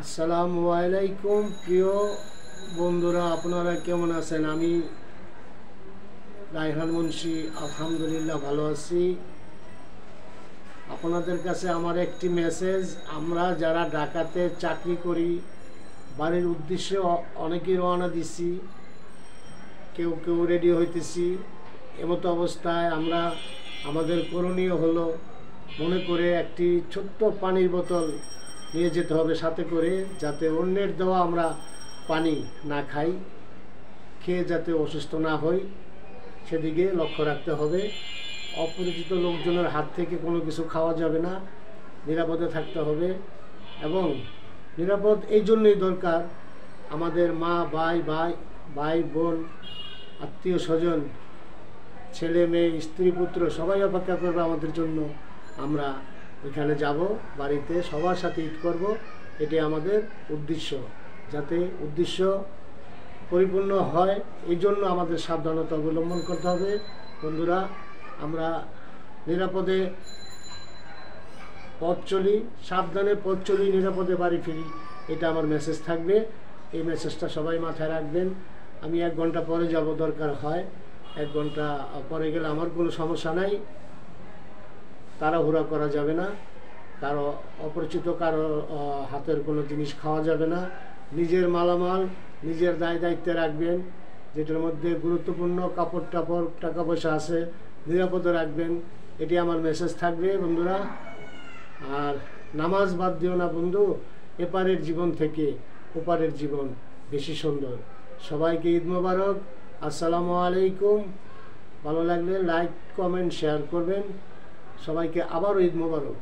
আসসালামু আলাইকুম প্রিয় বন্ধুরা, আপনারা কেমন আছেন? আমি রায়হান মুন্সি আলহামদুলিল্লাহ ভালো আছি। আপনাদের কাছে আমার একটি মেসেজ। আমরা যারা ঢাকাতে চাকরি করি, বাড়ির উদ্দেশ্যে অনেকেই রওনা দিছি, কেউ কেউ রেডি হইতেছি। এমতো অবস্থায় আমরা আমাদের করণীয় হলো, মনে করে একটি ছোট্ট পানির বোতল নিয়ে যেতে হবে সাথে করে, যাতে অন্যের দেওয়া আমরা পানি না খাই, খেয়ে যাতে অসুস্থ না হই সেদিকে লক্ষ্য রাখতে হবে। অপরিচিত লোকজনের হাত থেকে কোনো কিছু খাওয়া যাবে না, নিরাপদে থাকতে হবে। এবং নিরাপদ এই জন্যই দরকার, আমাদের মা ভাই বোন, আত্মীয় স্বজন, ছেলে মেয়ে, স্ত্রী পুত্র সবাই অপেক্ষা করবে আমাদের জন্য। আমরা এখানে যাব, বাড়িতে সবার সাথে ঈদ করব, এটি আমাদের উদ্দেশ্য। যাতে উদ্দেশ্য পরিপূর্ণ হয় এই জন্য আমাদের সাবধানতা অবলম্বন করতে হবে। বন্ধুরা, আমরা নিরাপদে পথ চলি, সাবধানে পথ চলি, নিরাপদে বাড়ি ফিরি, এটা আমার মেসেজ থাকবে। এই মেসেজটা সবাই মাথায় রাখবেন। আমি 1 ঘন্টা পরে যাব, দরকার হয় 1 ঘন্টা পরে গেলে আমার কোনো সমস্যা নাই। তাড়াহুড়া করা যাবে না, কারো অপরিচিত কারো হাতের কোনো জিনিস খাওয়া যাবে না। নিজের মালামাল নিজের দায়িত্বে রাখবেন, যেটার মধ্যে গুরুত্বপূর্ণ কাপড় টাপড় টাকা পয়সা আছে নিরাপদে রাখবেন। এটি আমার মেসেজ থাকবে বন্ধুরা। আর নামাজ বাদ দিও না বন্ধু, এপারের জীবন থেকে ওপারের জীবন বেশি সুন্দর। সবাইকে ঈদ মোবারক, আসসালামু আলাইকুম। ভালো লাগলে লাইক কমেন্ট শেয়ার করবেন। সবাইকে আবারও ঈদ মোবারক।